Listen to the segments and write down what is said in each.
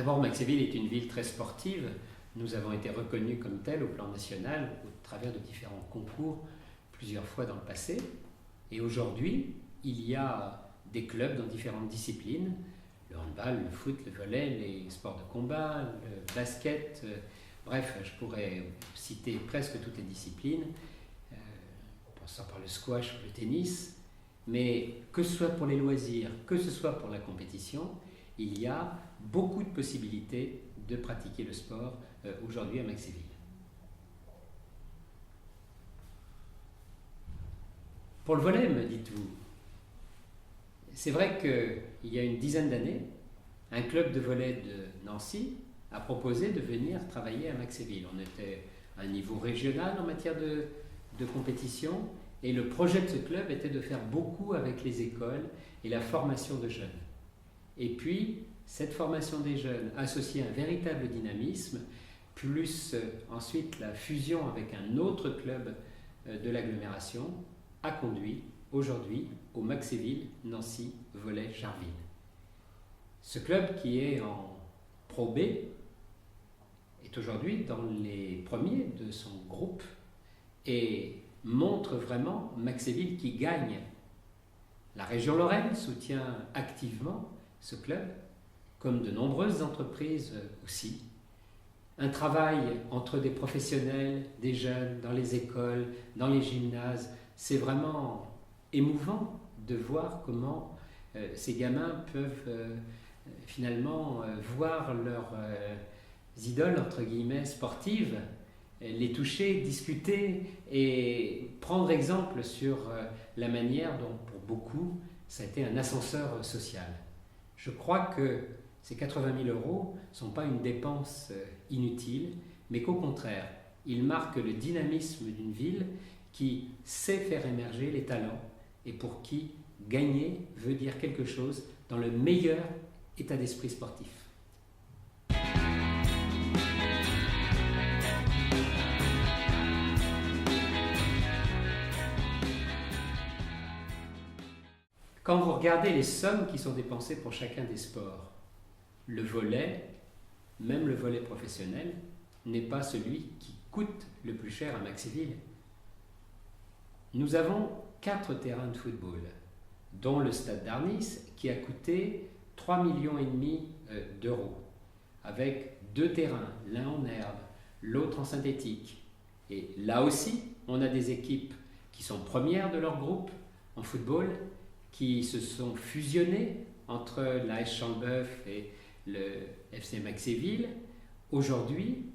D'abord, Maxéville est une ville très sportive. Nous avons été reconnus comme tels au plan national au travers de différents concours plusieurs fois dans le passé. Et aujourd'hui, il y a des clubs dans différentes disciplines, le handball, le foot, le volley, les sports de combat, le basket, bref, je pourrais citer presque toutes les disciplines, en passant par le squash ou le tennis, mais que ce soit pour les loisirs, que ce soit pour la compétition, il y a beaucoup de possibilités de pratiquer le sport aujourd'hui à Maxéville. Pour le volley, me dites-vous, c'est vrai qu'il y a une dizaine d'années, un club de volley de Nancy a proposé de venir travailler à Maxéville. On était à un niveau régional en matière de compétition et le projet de ce club était de faire beaucoup avec les écoles et la formation de jeunes. Et puis, cette formation des jeunes associée à un véritable dynamisme, plus ensuite la fusion avec un autre club de l'agglomération, a conduit aujourd'hui au Maxéville Nancy Volley Charville. Ce club qui est en Pro B est aujourd'hui dans les premiers de son groupe et montre vraiment Maxéville qui gagne. La région Lorraine soutient activement ce club, comme de nombreuses entreprises aussi. Un travail entre des professionnels, des jeunes, dans les écoles, dans les gymnases, c'est vraiment émouvant de voir comment ces gamins peuvent finalement voir leurs idoles, entre guillemets, sportives, les toucher, discuter et prendre exemple sur la manière dont, pour beaucoup, ça a été un ascenseur social. Je crois que ces 80 000 € ne sont pas une dépense inutile, mais qu'au contraire, ils marquent le dynamisme d'une ville qui sait faire émerger les talents et pour qui gagner veut dire quelque chose dans le meilleur état d'esprit sportif. Quand vous regardez les sommes qui sont dépensées pour chacun des sports, le volley, même le volley professionnel, n'est pas celui qui coûte le plus cher à Maxéville. Nous avons 4 terrains de football, dont le stade d'Arnis qui a coûté 3,5 millions d'euros, avec 2 terrains, l'un en herbe, l'autre en synthétique. Et là aussi, on a des équipes qui sont premières de leur groupe en football, qui se sont fusionnées entre l'AS Chambeuf et le FC Maxéville. Aujourd'hui,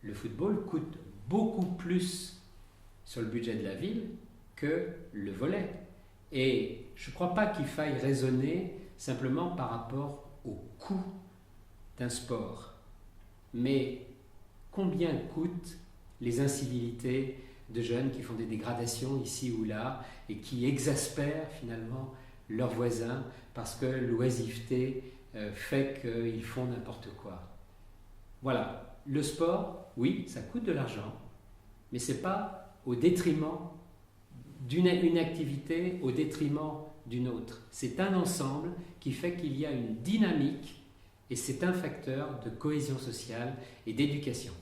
le football coûte beaucoup plus sur le budget de la ville que le volley. Et je ne crois pas qu'il faille raisonner simplement par rapport au coût d'un sport. Mais combien coûtent les incivilités de jeunes qui font des dégradations ici ou là et qui exaspèrent finalement leurs voisins parce que l'oisiveté fait qu'ils font n'importe quoi. Voilà, le sport, oui, ça coûte de l'argent, mais ce n'est pas au détriment d'une activité, au détriment d'une autre. C'est un ensemble qui fait qu'il y a une dynamique et c'est un facteur de cohésion sociale et d'éducation.